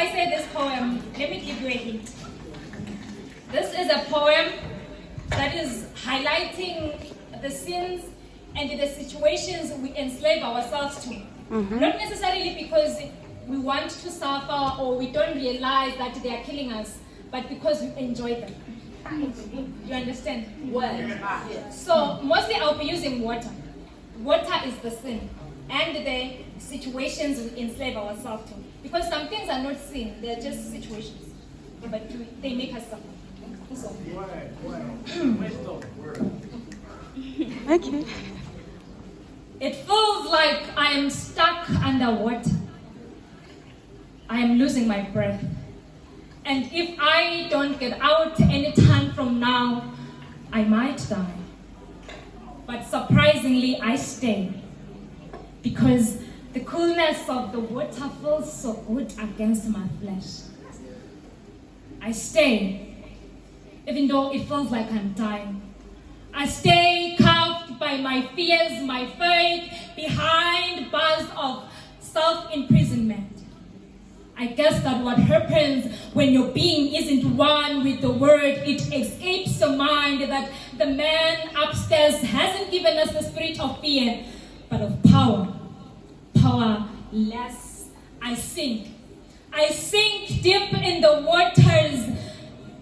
I say this poem, let me give you a hint. This is a poem that is highlighting the sins and the situations we enslave ourselves to. Not necessarily because we want to suffer or we don't realize that they are killing us, but because we enjoy them. You understand? Well, So mostly I'll be using water. Water is the sin and the situations we enslave ourselves to. Because some things are not sin, they're just situations. But they make us suffer. So. Okay. It feels like I am stuck underwater. I am losing my breath. And if I don't get out any time from now, I might die. But surprisingly, I stay. Because the coolness of the water feels so good against my flesh. I stay, even though it feels like I'm dying. I stay cuffed by my fears, my faith, behind bars of self-imprisonment. I guess that what happens when your being isn't one with the word, it escapes your mind that the man upstairs hasn't given us the spirit of fear, but of power. Powerless. I sink deep in the waters,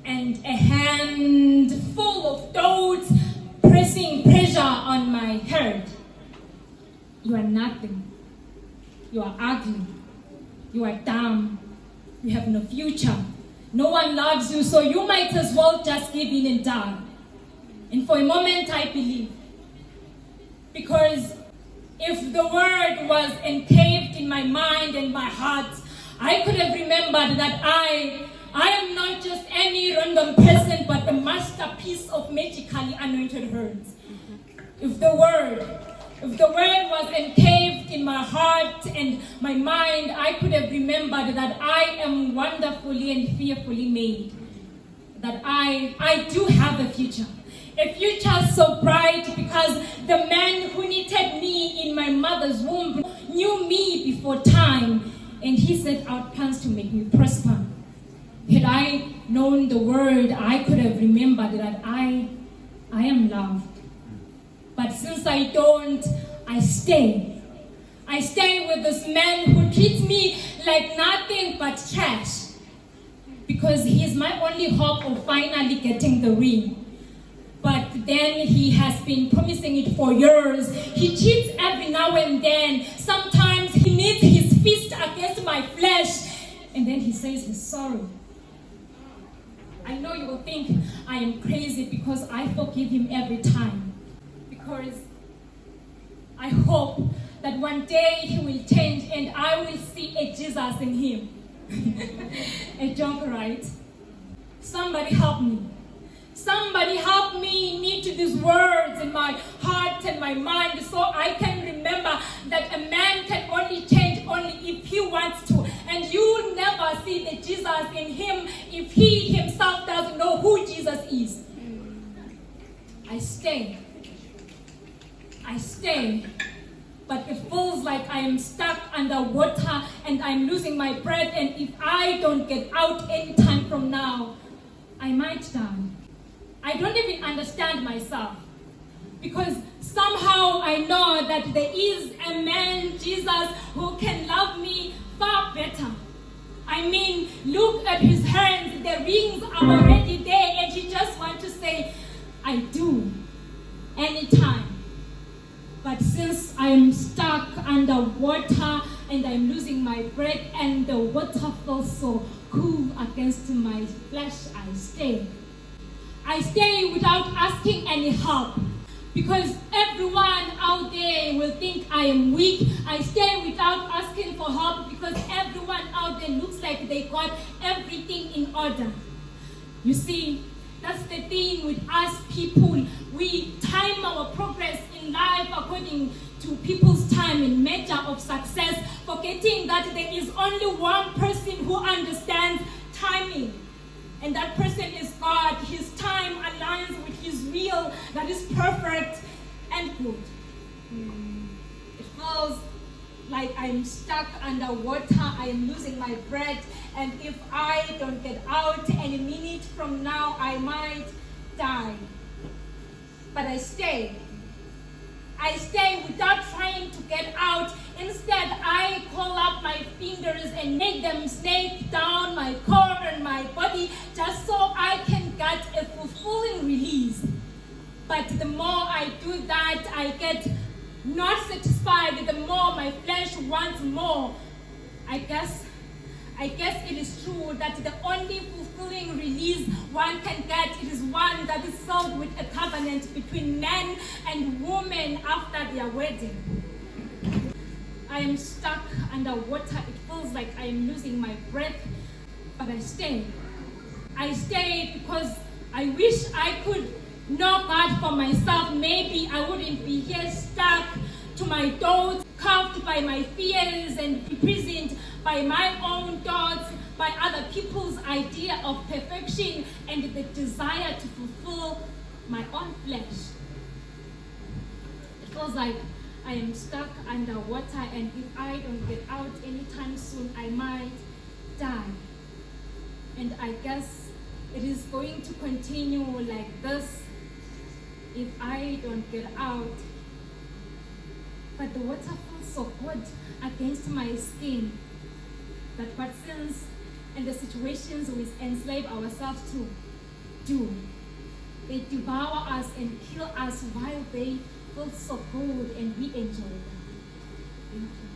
and a hand full of thoughts pressing pressure on my head. You are nothing. You are ugly. You are dumb. You have no future. No one loves you, so you might as well just give in and die. And for a moment, I believe. Because if the word was encaved in my mind and my heart, I could have remembered that I am not just any random person, but a masterpiece of magically anointed hands. If the word was encaved in my heart and my mind, I could have remembered that I am wonderfully and fearfully made. That I do have a future. A future so bright because the man who knitted me in my mother's womb knew me before time, and he set out plans to make me prosper. Had I known the word, I could have remembered that I am loved. But since I don't, I stay. I stay with this man who treats me like nothing but trash. Because he is my only hope of finally getting the ring. But then he has been promising it for years. He cheats every now and then. Sometimes he needs his fist against my flesh. And then he says he's sorry. I know you will think I am crazy because I forgive him every time. Because I hope that one day he will change and I will see a Jesus in him. A joke, right? Somebody help me. Somebody help me knit these words in my heart and my mind so I can remember that a man can only change only if he wants to. And you never see the Jesus in him if he himself doesn't know who Jesus is. I stay, but it feels like I am stuck underwater and I'm losing my breath, and if I don't get out any time from now, I might die. I don't even understand myself, because somehow I know that there is a man, Jesus, who can love me far better. I mean, look at his hands, the rings are already there, and he just wants to say, I do, anytime. But since I'm stuck underwater and I'm losing my breath and the water feels so cool against my flesh, I stay. I stay without asking any help, because everyone out there will think I am weak. I stay without asking for help because everyone out there looks like they got everything in order. You see, that's the thing with us people. We time our progress in life according to people's time and measure of success, forgetting that there is only one person who understands timing. And that person is God. His time aligns with his will that is perfect and good. It feels like I'm stuck underwater, I am losing my breath, and if I don't get out any minute from now, I might die. But I stay. I stay without trying to get out. Instead, I call up my fingers and make them snake down my core and my body just so I can get a fulfilling release. But the more I do that, I get not satisfied. The more my flesh wants more. I guess it is true that the only fulfilling release one can get is one that is filled with a covenant between man and woman after their wedding. I am stuck underwater. It feels like I am losing my breath, but I stay. I stay because I wish I could know God for myself. Maybe I wouldn't be here stuck to my thoughts, cuffed by my fears and imprisoned by my own thoughts, by other people's idea of perfection and the desire to fulfill my own flesh. It feels like I am stuck underwater, and if I don't get out anytime soon, I might die. And I guess it is going to continue like this if I don't get out. But the water feels so good against my skin that what sins and the situations we enslave ourselves to do, they devour us and kill us while they feel so good and we enjoy them. Thank you.